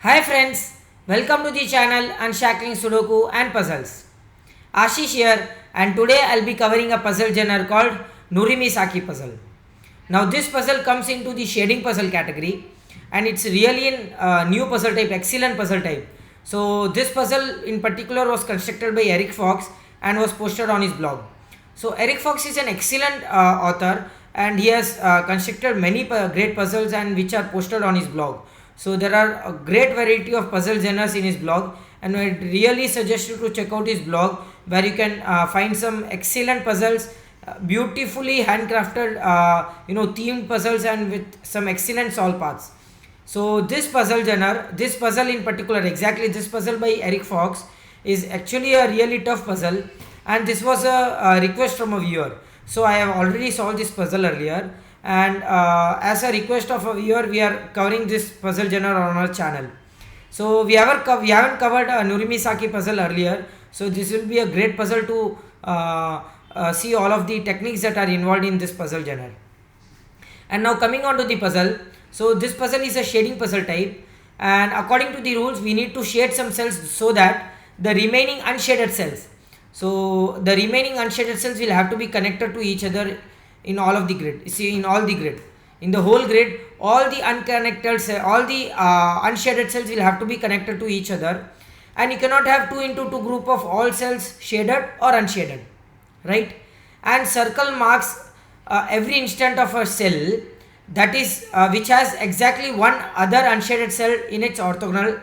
Hi friends, welcome to the channel Unshackling Sudoku and Puzzles. Ashish here, and today I'll be covering a puzzle genre called Nurimisaki puzzle. Now this puzzle comes into the shading puzzle category and it's really a new puzzle type, excellent puzzle type. So this puzzle in particular was constructed by Eric Fox and was posted on his blog. So Eric Fox is an excellent author and he has constructed many great puzzles and which are posted on his blog. So there are a great variety of puzzle genres in his blog, and I really suggest you to check out his blog where you can find some excellent puzzles, beautifully handcrafted themed puzzles and with some excellent solve paths. So this puzzle genre, this puzzle in particular, exactly this puzzle by Eric Fox is actually a really tough puzzle, and this was a request from a viewer. So I have already solved this puzzle earlier, and as a request of a viewer we are covering this puzzle genre on our channel. So we haven't covered a Nurimisaki puzzle earlier, so this will be a great puzzle to see all of the techniques that are involved in this puzzle genre. And now coming on to the puzzle, so this puzzle is a shading puzzle type, and according to the rules we need to shade some cells so that the remaining unshaded cells, so the remaining unshaded cells will have to be connected to each other in all of the grid. See, in all the grid, in the whole grid, all the unconnected all the unshaded cells will have to be connected to each other, and you cannot have 2 into 2 group of all cells shaded or unshaded, right? And circle marks every instant of a cell that is which has exactly one other unshaded cell in its orthogonal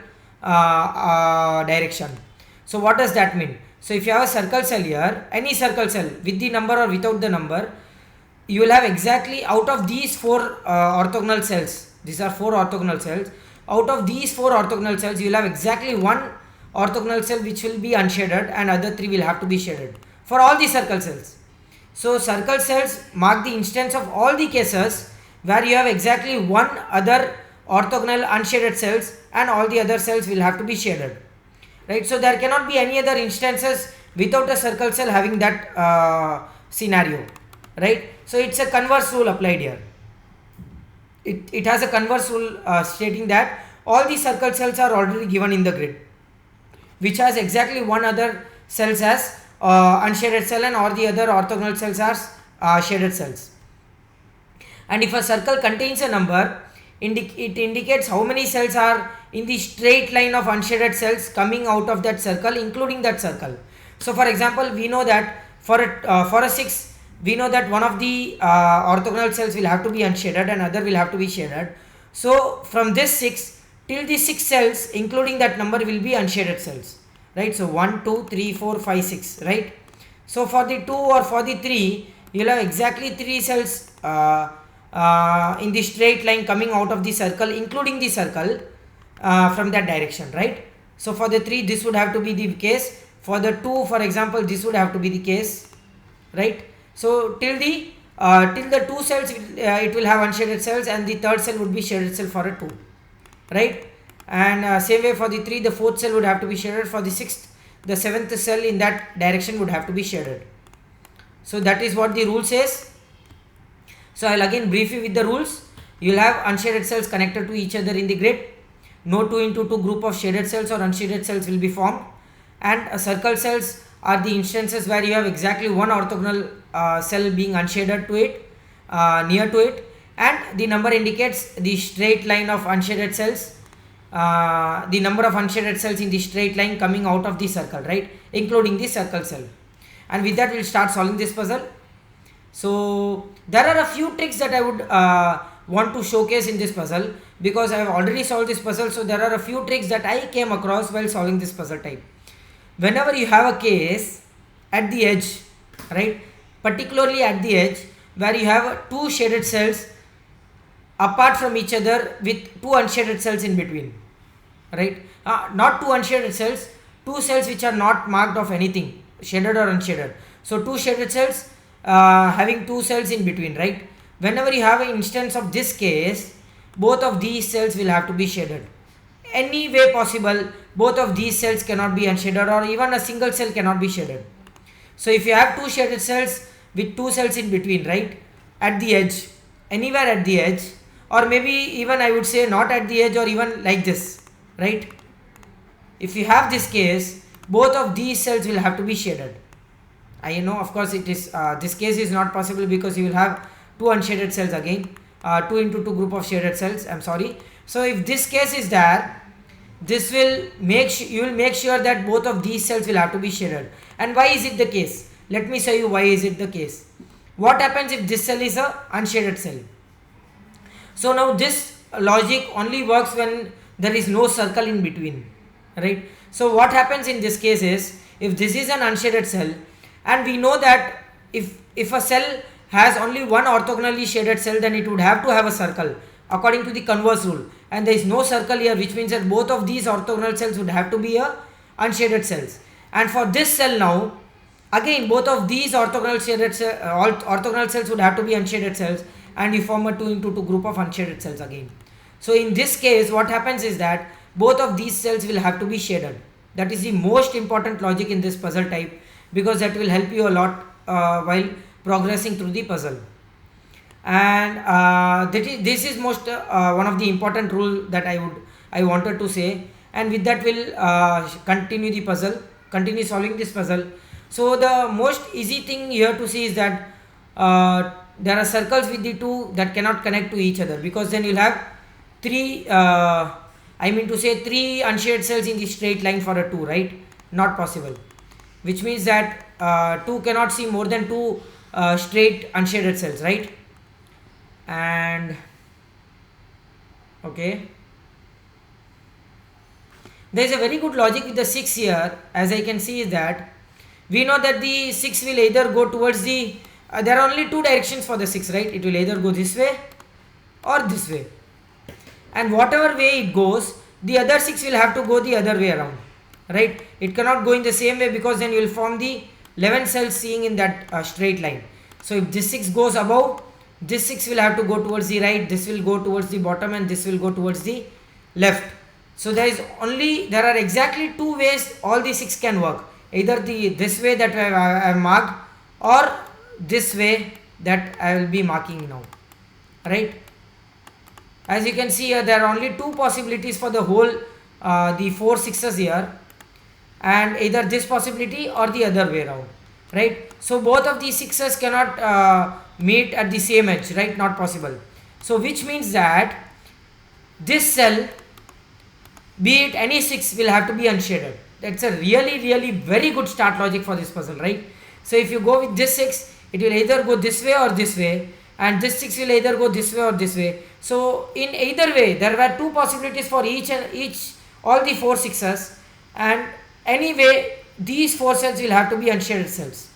direction. So what does that mean? So if you have a circle cell here, any circle cell with the number or without the number, you will have exactly out of these 4 orthogonal cells, these are 4 orthogonal cells, out of these 4 orthogonal cells you will have exactly one orthogonal cell which will be unshaded and other 3 will have to be shaded for all the circle cells. So circle cells mark the instance of all the cases where you have exactly one other orthogonal unshaded cells and all the other cells will have to be shaded, right? So there cannot be any other instances without a circle cell having that scenario, right? So it's a converse rule applied here. It has a converse rule stating that all the circle cells are already given in the grid which has exactly one other cells as unshaded cell and all the other orthogonal cells are shaded cells. And if a circle contains a number, it indicates how many cells are in the straight line of unshaded cells coming out of that circle, including that circle. So for example, we know that for a 6, we know that one of the orthogonal cells will have to be unshaded and other will have to be shaded. So from this 6 till the 6 cells including that number will be unshaded cells, right? So 1 2 3 4 5 6, right? So for the 2 or for the 3 you will have exactly 3 cells in the straight line coming out of the circle, including the circle from that direction, right? So for the 3 this would have to be the case, for the 2 for example this would have to be the case, right? So till the 2 cells it will have unshaded cells and the third cell would be shaded cell for a 2, right? And same way for the 3 the 4th cell would have to be shaded, for the 6th the 7th cell in that direction would have to be shaded. So that is what the rule says. So I'll again brief you with the rules. You will have unshaded cells connected to each other in the grid. No 2 into 2 group of shaded cells or unshaded cells will be formed, and circle cells are the instances where you have exactly one orthogonal cell being unshaded to it, near to it, and the number indicates the straight line of unshaded cells, the number of unshaded cells in the straight line coming out of the circle, right, including the circle cell. And with that we'll start solving this puzzle. So there are a few tricks that I would want to showcase in this puzzle because I have already solved this puzzle. So there are a few tricks that I came across while solving this puzzle type. Whenever you have a case at the edge, right, particularly at the edge where you have 2 shaded cells apart from each other with 2 unshaded cells in between, right, not 2 unshaded cells, 2 cells which are not marked of anything, shaded or unshaded. So 2 shaded cells having 2 cells in between, right? Whenever you have an instance of this case, both of these cells will have to be shaded. Any way possible, both of these cells cannot be unshaded, or even a single cell cannot be shaded. So if you have 2 shaded cells with 2 cells in between, right, at the edge, anywhere at the edge, or maybe even I would say not at the edge or even like this, right? If you have this case, both of these cells will have to be shaded. I know, of course, it is this case is not possible because you will have two unshaded cells again, 2 into 2 group of shaded cells. I'm sorry. So if this case is there, this will you will make sure that both of these cells will have to be shaded. And why is it the case? Let me show you why is it the case. What happens if this cell is a unshaded cell? So now this logic only works when there is no circle in between, right? So what happens in this case is, if this is an unshaded cell, and we know that if a cell has only one orthogonally shaded cell, then it would have to have a circle according to the converse rule, and there is no circle here, which means that both of these orthogonal cells would have to be a unshaded cells. And for this cell now, again both of these orthogonal cells would have to be unshaded cells, and you form a 2 into 2 group of unshaded cells again. So in this case what happens is that both of these cells will have to be shaded. That is the most important logic in this puzzle type, because that will help you a lot while progressing through the puzzle. And this is most one of the important rule that I wanted to say, and with that we'll continue solving this puzzle. So the most easy thing here to see is that there are circles with the two that cannot connect to each other, because then you'll have three three unshaded cells in the straight line for a 2, right? Not possible, which means that 2 cannot see more than 2 straight unshaded cells, right? And okay, there is a very good logic with the 6 here. As I can see is that we know that the 6 will either go towards the there are only two directions for the 6, right? It will either go this way or this way, and whatever way it goes, the other 6 will have to go the other way around, right? It cannot go in the same way, because then you will form the 11 cells seeing in that straight line. So if this 6 goes above, this 6 will have to go towards the right, this will go towards the bottom, and this will go towards the left. So there are exactly two ways all the 6 can work, either this way that I have marked, or this way that I will be marking now, right? As you can see here, there are only two possibilities for the whole the 4 6s here, and either this possibility or the other way around, right? So both of these 6s cannot meet at the same edge, right? Not possible. So which means that this cell, be it any 6, will have to be unshaded. That's a really very good start logic for this puzzle, right? So if you go with this 6, it will either go this way or this way, and this 6 will either go this way or this way. So in either way, there were two possibilities for all the 4 6s, and anyway these 4 cells will have to be unshaded cells,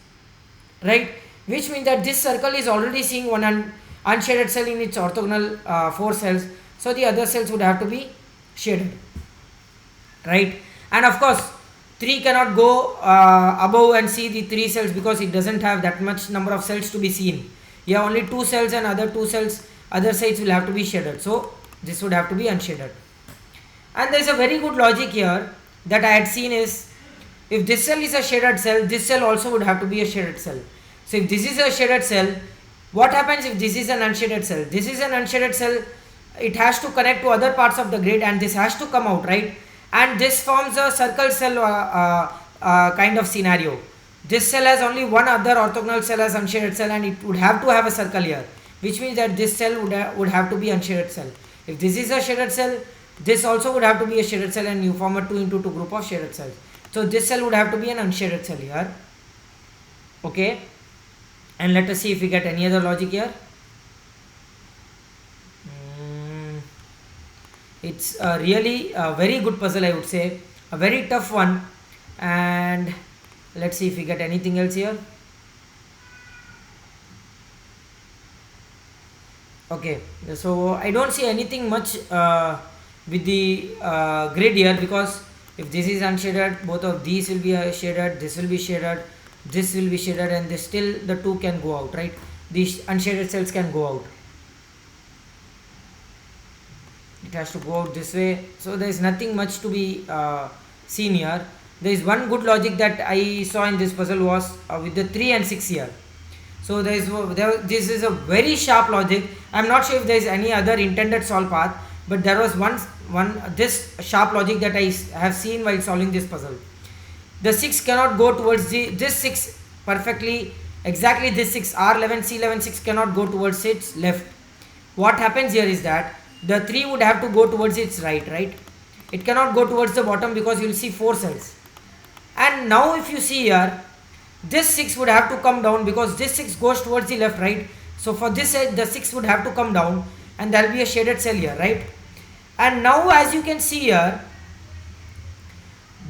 right? Which means that this circle is already seeing one unshaded cell in its orthogonal 4 cells, so the other cells would have to be shaded, right? And of course 3 cannot go above and see the 3 cells, because it doesn't have that much number of cells to be seen. You have only 2 cells, and other 2 cells other sides will have to be shaded, so this would have to be unshaded. And there is a very good logic here that I had seen is, if this cell is a shaded cell, this cell also would have to be a shaded cell. So if this is a shaded cell, what happens if this is an unshaded cell? This is an unshaded cell, it has to connect to other parts of the grid, and this has to come out, right? And this forms a circle cell kind of scenario. This cell has only one other orthogonal cell as unshaded cell, and it would have to have a circle here, which means that this cell would have to be unshaded cell. If this is a shaded cell, this also would have to be a shaded cell, and you form a 2 into 2 group of shaded cells. So this cell would have to be an unshaded cell here, okay? And let us see if we get any other logic here. It's a really very good puzzle, I would say, a very tough one. And let's see if we get anything else here. Okay, so I don't see anything much with the grid here, because if this is unshaded, both of these will be shaded, this will be shaded, this will be shaded, and this still the 2 can go out, right? These unshaded cells can go out. It has to go out this way, so there is nothing much to be seen here. There is one good logic that I saw in this puzzle was with the 3 and 6 here. So this is a very sharp logic. I am not sure if there is any other intended solve path, but there was one this sharp logic that I have seen while solving this puzzle. The 6 cannot go towards this 6 perfectly, exactly this 6 R11 C11 6 cannot go towards its left. What happens here is that the 3 would have to go towards its right. It cannot go towards the bottom because you will see 4 cells. And now if you see here, this 6 would have to come down because this 6 goes towards the left, right? So for this edge, the 6 would have to come down and there will be a shaded cell here, right? And now as you can see here,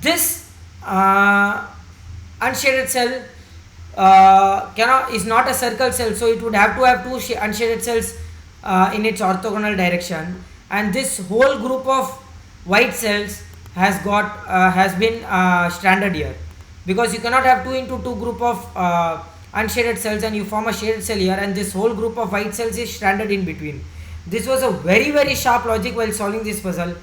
this unshaded cell is not a circle cell, so it would have to have two unshaded cells in its orthogonal direction, and this whole group of white cells has been stranded here, because you cannot have 2 into 2 group of unshaded cells and you form a shaded cell here, and this whole group of white cells is stranded in between. This was a very sharp logic while solving this puzzle,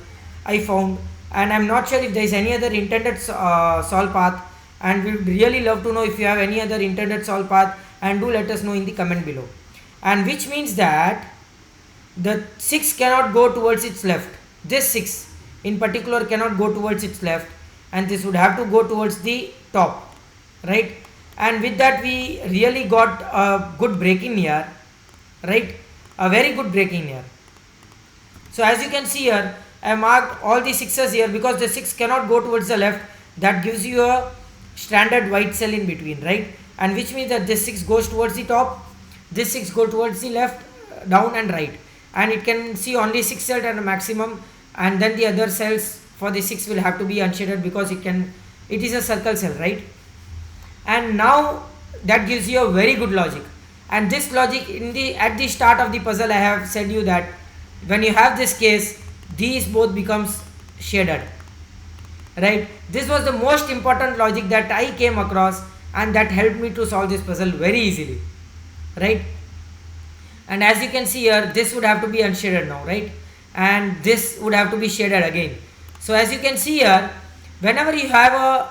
I found, and I'm not sure if there is any other intended solve path, and we would really love to know if you have any other intended solve path, and do let us know in the comment below. And which means that the 6 cannot go towards its left. This 6 in particular cannot go towards its left, and this would have to go towards the top, right? And with that we really got a good break in here, right? A very good break in here. So as you can see here, I marked all the 6s here because the 6 cannot go towards the left. That gives you a stranded white cell in between, right? And which means that this 6 goes towards the top, this 6 goes towards the left, down and right, and it can see only 6 cells at a maximum, and then the other cells for the 6 will have to be unshaded because it is a circle cell, right? And now that gives you a very good logic. And this logic at the start of the puzzle I have said you that when you have this case, these both becomes shaded, right? This was the most important logic that I came across, and that helped me to solve this puzzle very easily, right? And as you can see here, this would have to be unshaded now, right? And this would have to be shaded again. So as you can see here, whenever you have a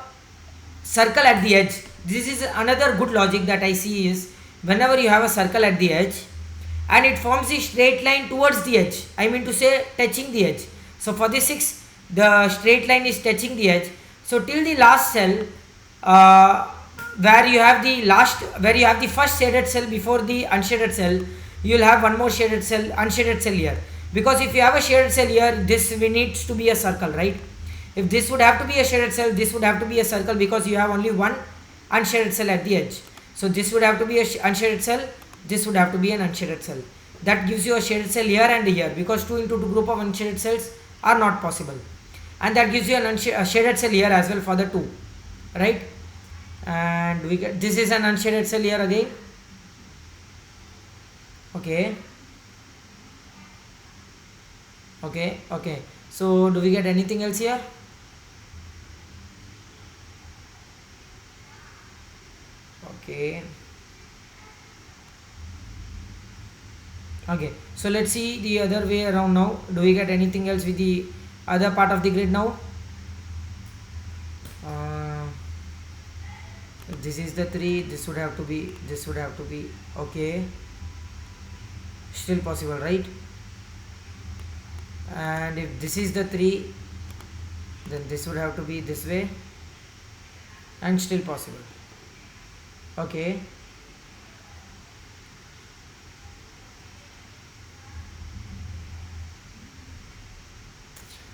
circle at the edge, this is another good logic that I see is whenever you have a circle at the edge and it forms a straight line towards the edge, I mean to say touching the edge. So for this 6, the straight line is touching the edge. So till the last cell, where you have the first shaded cell before the unshaded cell, you will have one more unshaded cell here. Because if you have a shaded cell here, this needs to be a circle, right? If this would have to be a shaded cell, this would have to be a circle because you have only one unshaded cell at the edge. So this would have to be a unshaded cell, this would have to be an unshaded cell. That gives you a shaded cell here and here, because 2 into 2 group of unshaded cells are not possible. And that gives you a shaded cell here as well for the 2, right? And we get this is an unshaded cell here again. Okay. So do we get anything else here? Okay, so let's see the other way around now. Do we get anything else with the other part of the grid now? This is the 3, this would have to be okay, still possible, right? And if this is the 3, then this would have to be this way, and still possible. Okay,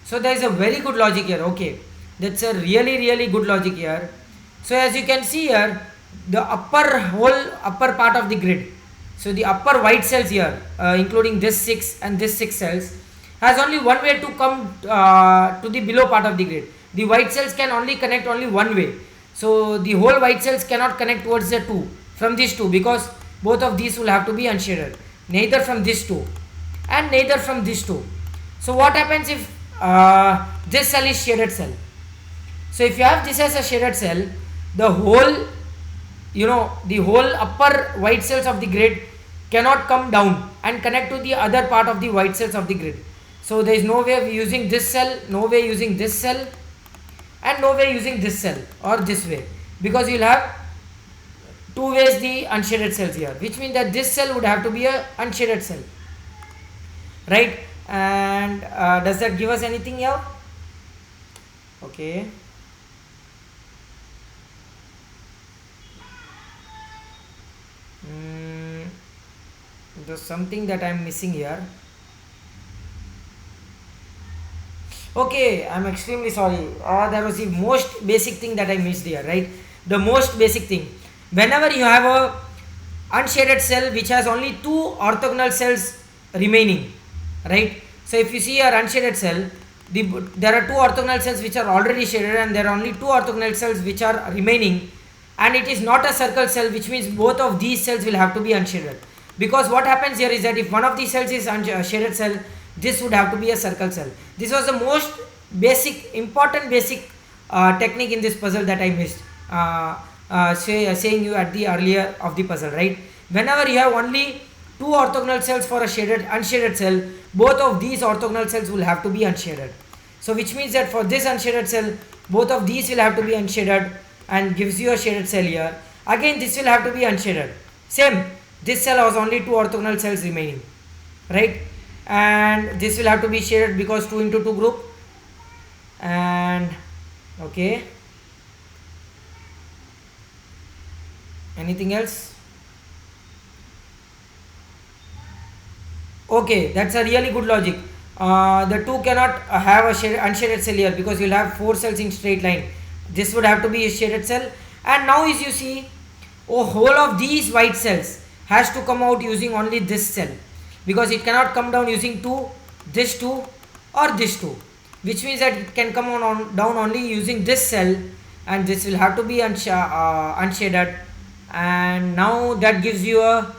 so there is a very good logic here. Okay, that's a really good logic here. So as you can see here, the upper part of the grid, so the upper white cells here, including this 6 and this 6 cells, has only one way to come to the below part of the grid. The white cells can only connect only one way. So the whole white cells cannot connect towards the 2 from these 2, because both of these will have to be unshaded. Neither from this 2 and neither from this 2. So what happens if this cell is shaded cell? So if you have this as a shaded cell, the whole upper white cells of the grid cannot come down and connect to the other part of the white cells of the grid. So there is no way of using this cell, no way using this cell, and no way using this cell or this way, because you will have 2 ways the unshaded cells here, which means that this cell would have to be a unshaded cell, right? And does that give us anything here? Okay. There's something that I'm missing here. Okay, I'm extremely sorry. That was the most basic thing that I missed here, right? The most basic thing. Whenever you have a unshaded cell which has only two orthogonal cells remaining, right? So if you see your unshaded cell, there are two orthogonal cells which are already shaded, and there are only two orthogonal cells which are remaining, and it is not a circle cell, which means both of these cells will have to be unshaded. Because what happens here is that if one of these cells is shaded cell, this would have to be a circle cell. This was the most basic, important basic technique in this puzzle that I missed. Saying you at the earlier of the puzzle, right? Whenever you have only two orthogonal cells for a unshaded cell, both of these orthogonal cells will have to be unshaded. So which means that for this unshaded cell, both of these will have to be unshaded, and gives you a shaded cell here. Again, this will have to be unshaded. Same, this cell has only two orthogonal cells remaining, right? And this will have to be shaded because 2 into 2 group. And okay, anything else? Okay, that's a really good logic. The two cannot have a unshaded cell here, because you'll have 4 cells in straight line. This would have to be a shaded cell. And now as you see, whole of these white cells has to come out using only this cell, because it cannot come down using this 2 or this 2, which means that it can come down only using this cell, and this will have to be unshaded. And now that gives you a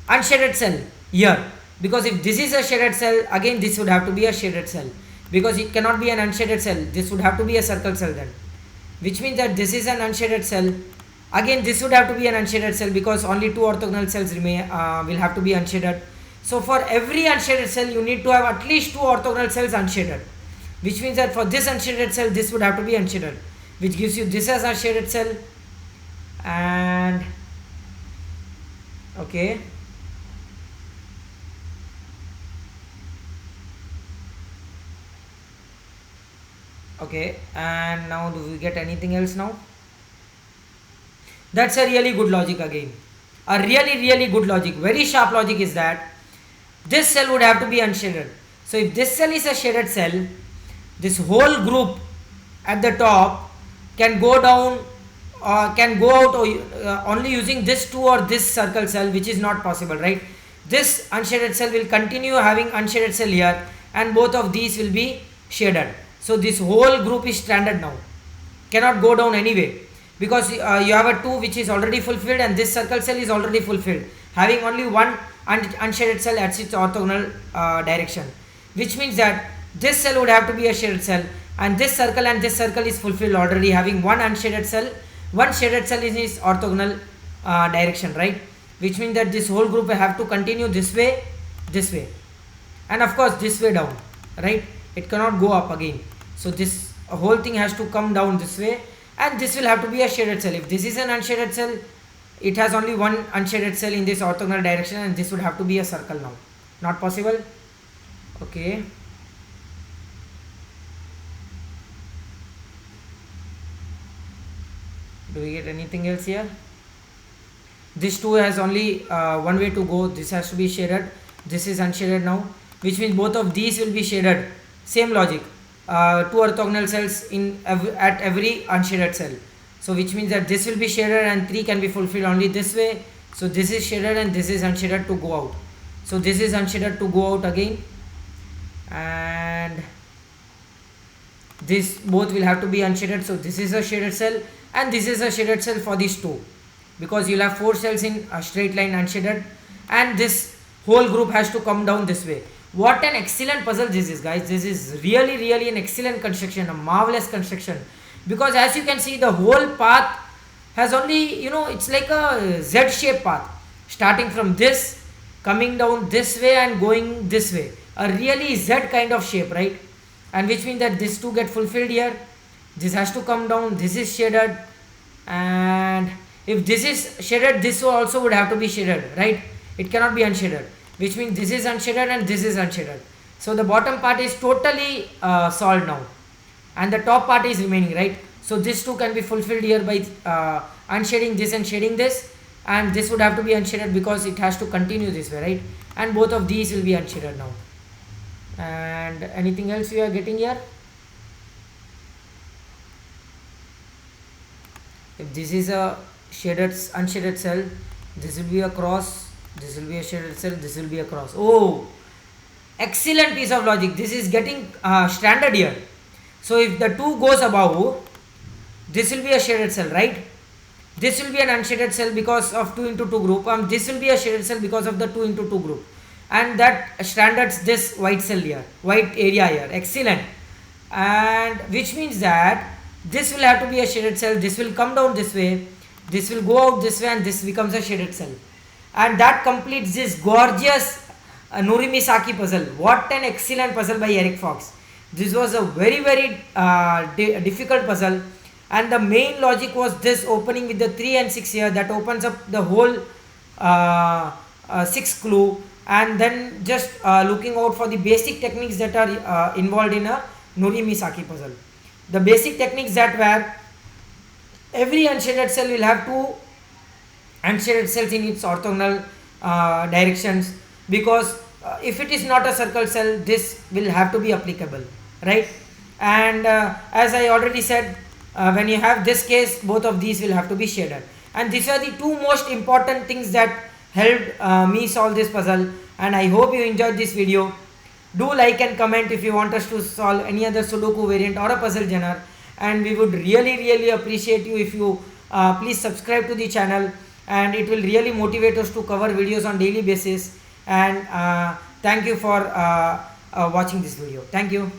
unshaded cell here, because if this is a shaded cell, again this would have to be a shaded cell, because it cannot be an unshaded cell. This would have to be a circle cell then, which means that this is an unshaded cell. Again this would have to be an unshaded cell, because only two orthogonal cells will have to be unshaded. So for every unshaded cell you need to have at least two orthogonal cells unshaded, which means that for this unshaded cell this would have to be unshaded, which gives you this as a shaded cell. And okay, okay, and now do we get anything else now? That's a really good logic again. A really good logic, very sharp logic is that this cell would have to be unshaded. So if this cell is a shaded cell, this whole group at the top can go down, can go out only using this 2 or this circle cell, which is not possible, right? This unshaded cell will continue having unshaded cell here, and both of these will be shaded. So this whole group is stranded now, cannot go down anyway, because you have a 2 which is already fulfilled, and this circle cell is already fulfilled, having only one unshaded cell at its orthogonal direction, which means that this cell would have to be a shaded cell, and this circle is fulfilled already, having one unshaded cell, one shaded cell in its orthogonal direction, right? Which means that this whole group will have to continue this way, and of course this way down, right? It cannot go up again. So this whole thing has to come down this way, and this will have to be a shaded cell. If this is an unshaded cell, it has only one unshaded cell in this orthogonal direction, and this would have to be a circle now. Not possible. Okay. Do we get anything else here? This 2 has only one way to go. This has to be shaded. This is unshaded now, which means both of these will be shaded. Same logic. 2 orthogonal cells at every unshaded cell. So which means that this will be shaded, and 3 can be fulfilled only this way. So this is shaded, and this is unshaded to go out. So this is unshaded to go out again, and this both will have to be unshaded. So this is a shaded cell, and this is a shaded cell for these 2, because you'll have 4 cells in a straight line unshaded, and this whole group has to come down this way. What an excellent puzzle this is, guys. This is really an excellent construction, a marvelous construction, because as you can see, the whole path has only, it's like a Z shaped path, starting from this, coming down this way and going this way, a really Z kind of shape, right? And which means that this 2 get fulfilled here, this has to come down, this is shaded, and if this is shaded, this also would have to be shaded, right? It cannot be unshaded, which means this is unshaded and this is unshaded. So the bottom part is totally solved now, and the top part is remaining, right? So this two can be fulfilled here by unshading this and shading this, and this would have to be unshaded because it has to continue this way, right? And both of these will be unshaded now. And anything else you are getting here? If this is a shaded unshaded cell, this will be a cross, this will be a shaded cell, this will be a cross. Oh, excellent piece of logic. This is getting stranded here. So if the 2 goes above, this will be a shaded cell, right? This will be an unshaded cell because of 2 into 2 group, and this will be a shaded cell because of the 2 into 2 group, and that strandeds this white cell here, white area here. Excellent. And which means that this will have to be a shaded cell, this will come down this way, this will go out this way, and this becomes a shaded cell, and that completes this gorgeous Nurimisaki puzzle. What an excellent puzzle by Eric Fox. This was a very difficult puzzle, and the main logic was this opening with the 3 and 6 here, that opens up the whole 6 clue, and then just looking out for the basic techniques that are involved in a Nurimisaki puzzle. The basic techniques that were, every unshaded cell will have 2 unshaded cells in its orthogonal directions, because if it is not a circle cell, this will have to be applicable, right? And as I already said, when you have this case, both of these will have to be shaded. And these are the 2 most important things that helped me solve this puzzle, and I hope you enjoyed this video. Do like and comment if you want us to solve any other Sudoku variant or a puzzle genre, and we would really appreciate you if you please subscribe to the channel, and it will really motivate us to cover videos on daily basis. And thank you for watching this video. Thank you.